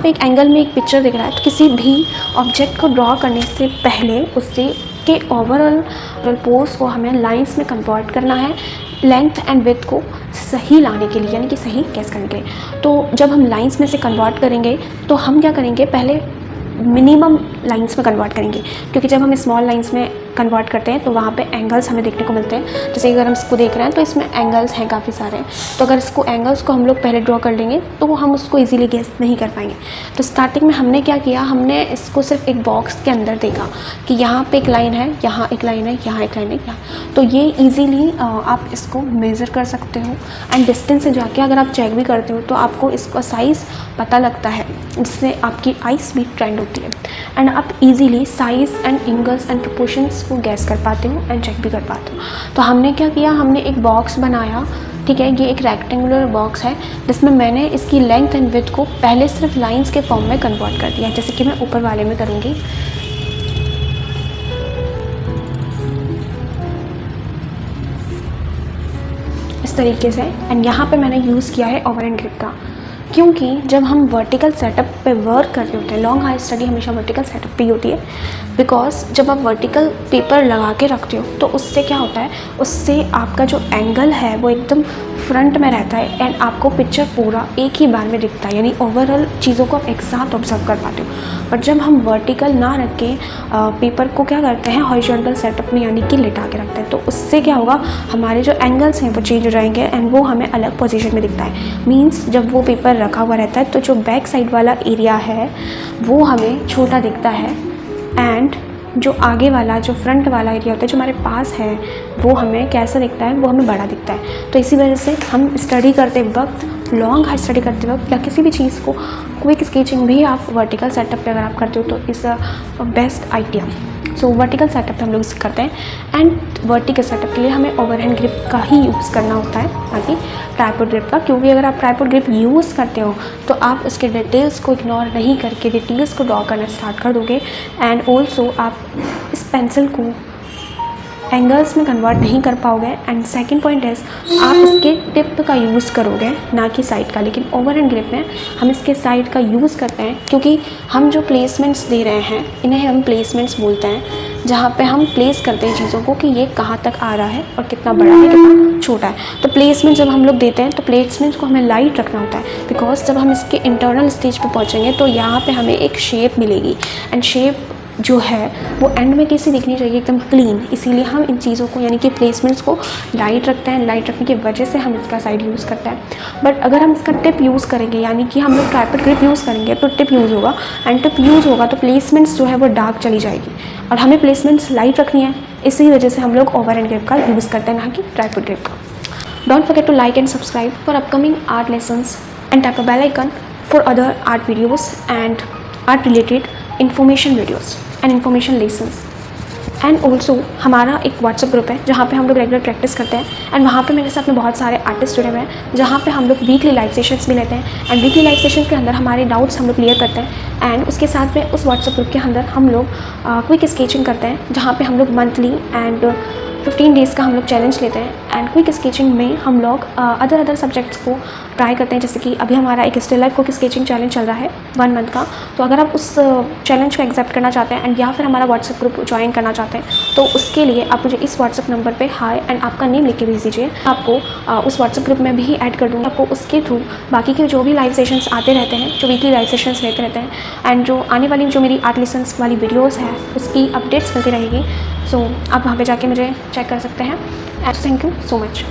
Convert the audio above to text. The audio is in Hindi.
पे एक एंगल में एक पिक्चर दिख रहा है, तो किसी भी ऑब्जेक्ट को ड्रॉ करने से पहले उससे के ओवरऑल पोज को हमें लाइंस में कन्वर्ट करना है लेंथ एंड विड्थ को सही लाने के लिए, यानी कि सही कैस करने के लिए। तो जब हम लाइंस में से कन्वर्ट करेंगे तो हम क्या करेंगे, पहले मिनिमम लाइंस में कन्वर्ट करेंगे, क्योंकि जब हम स्मॉल लाइंस में कन्वर्ट करते हैं तो वहाँ पे एंगल्स हमें देखने को मिलते हैं। जैसे अगर हम इसको देख रहे हैं तो इसमें एंगल्स हैं काफ़ी सारे, तो अगर इसको एंगल्स को हम लोग पहले ड्रॉ कर लेंगे तो वो हम उसको इजीली गेस नहीं कर पाएंगे। तो स्टार्टिंग में हमने क्या किया, हमने इसको सिर्फ एक बॉक्स के अंदर देखा कि यहाँ पे एक लाइन है, यहाँ एक लाइन है, यहाँ एक लाइन है, यहाँ। तो ये ईजीली आप इसको मेज़र कर सकते हो एंड डिस्टेंस से जाके अगर आप चेक भी करते हो तो आपको इसका साइज़ पता लगता है, जिससे आपकी आइज़ भी ट्रेंड होती है एंड आप easily size and angles and proportions को गैस कर पाते हो एंड चेक भी कर पाते हो। तो हमने क्या किया, हमने एक बॉक्स बनाया, ठीक है। ये एक रेक्टेंगुलर बॉक्स है जिसमें मैंने इसकी लेंथ एंड विड्थ को पहले सिर्फ लाइंस के फॉर्म में कन्वर्ट कर दिया, जैसे कि मैं ऊपर वाले में करूँगी। इस तरीके से। एंड यहाँ पे मैंने यूज़ किया है ओवर एंड ग्रिप का, क्योंकि जब हम वर्टिकल सेटअप पे वर्क कर रहे होते हैं, लॉन्ग हाई स्टडी हमेशा वर्टिकल सेटअप पे ही होती है, बिकॉज जब आप वर्टिकल पेपर लगा के रखते हो तो उससे क्या होता है, उससे आपका जो एंगल है वो एकदम फ्रंट में रहता है एंड आपको पिक्चर पूरा एक ही बार में दिखता है, यानी ओवरऑल चीज़ों को आप एक साथ ऑब्जर्व कर पाते हो। बट जब हम वर्टिकल ना रख के पेपर को क्या करते हैं, हॉरिजॉन्टल सेटअप में यानी कि लिटा के रखते हैं, तो उससे क्या होगा, हमारे जो एंगल्स हैं वो चेंज हो जाएंगे एंड वो हमें अलग पोजीशन में दिखता है। मींस जब वो पेपर रखा हुआ रहता है तो जो बैक साइड वाला एरिया है वो हमें छोटा दिखता है एंड जो आगे वाला, जो फ्रंट वाला एरिया होता है जो हमारे पास है, वो हमें कैसा दिखता है, वो हमें बड़ा दिखता है। तो इसी वजह से हम स्टडी करते वक्त, लॉन्ग हाई स्टडी करते वक्त या किसी भी चीज़ को क्विक स्केचिंग भी आप वर्टिकल सेटअप पे अगर आप करते हो तो is a best idea. So vertical setup पे हम लोग करते हैं एंड वर्टिकल सेटअप के लिए हमें ओवरहैंड ग्रिप का ही यूज़ करना होता है, ना कि ट्राइपॉड ग्रिप का, क्योंकि अगर आप ट्राइपॉड ग्रिप यूज़ करते हो तो आप उसके डिटेल्स को इग्नोर नहीं करके डिटेल्स को ड्रॉ करना स्टार्ट कर दोगे एंड ऑल्सो आप इस पेंसिल को एंगल्स में कन्वर्ट नहीं कर पाओगे। एंड सेकंड पॉइंट है, आप इसके टिप का यूज़ करोगे ना कि साइड का, लेकिन ओवरहैंड ग्रिप में हम इसके साइड का यूज़ करते हैं, क्योंकि हम जो प्लेसमेंट्स दे रहे हैं इन्हें हम प्लेसमेंट्स बोलते हैं, जहाँ पे हम प्लेस करते हैं चीज़ों को कि ये कहाँ तक आ रहा है और कितना बड़ा है, कितना छोटा है। तो प्लेसमेंट जब हम लोग देते हैं तो प्लेसमेंट को हमें लाइट रखना होता है, बिकॉज जब हम इसके इंटरनल स्टेज पे पहुँचेंगे तो यहाँ पे हमें एक शेप मिलेगी एंड शेप जो है वो एंड में कैसी दिखनी चाहिए, एकदम क्लीन। इसीलिए हम इन चीज़ों को यानी कि प्लेसमेंट्स को लाइट रखते हैं, लाइट रखने की वजह से हम इसका साइड यूज़ करते हैं। बट अगर हम इसका टिप यूज़ करेंगे, यानी कि हम लोग ट्राइपॉड ग्रिप यूज़ करेंगे तो टिप यूज़ होगा एंड टिप यूज़ होगा तो प्लेसमेंट्स जो है वो डार्क चली जाएगी और हमें प्लेसमेंट्स लाइट रखनी है, इसी वजह से हम लोग ओवरहैंड ग्रिप का यूज़ करते हैं, ना कि ट्राइपॉड ग्रिप का। Don't forget to like and subscribe for upcoming art lessons and tap the bell icon for other art videos and art related information videos and information lessons. And also हमारा एक व्हाट्सअप ग्रुप है जहाँ पे हम लोग रेगुलर प्रैक्टिस करते हैं एंड वहाँ पे मेरे साथ में बहुत सारे आर्टिस्ट जुड़े हुए हैं, जहाँ पे हम लोग वीकली लाइव सेशंस भी लेते हैं एंड वीकली लाइव सेशन के अंदर हमारे डाउट्स हम लोग क्लियर करते हैं एंड उसके साथ में उस व्हाट्सअप ग्रुप के अंदर हम लोग क्विक स्केचिंग करते हैं, जहाँ पे हम लोग मंथली एंड 15 डेज़ का हम लोग चैलेंज लेते हैं एंड क्विक स्केचिंग में हम लोग अदर सब्जेक्ट्स को ट्राई करते हैं। जैसे कि अभी हमारा एक still life quick sketching challenge चल रहा है 1 मंथ का, तो अगर आप उस चैलेंज को एक्सेप्ट करना चाहते हैं एंड या फिर हमारा व्हाट्सएप ग्रुप ज्वाइन करना चाहते हैं तो उसके लिए आप मुझे इस व्हाट्सएप नंबर पे हाय एंड आपका नेम लिख के भेज दीजिए। आपको उस व्हाट्सएप ग्रुप में भी ऐड कर दूँगा। आपको उसके थ्रू बाकी के जो भी लाइव सेशंस आते रहते हैं, जो वीकली लाइव सेशंस लेते रहते हैं एंड जो आने वाली जो मेरी आर्ट लेसन्स वाली वीडियोज़ है उसकी अपडेट्स मिलती रहेगी। सो आप वहाँ पे जाके मुझे चेक कर सकते हैं and thank you so much.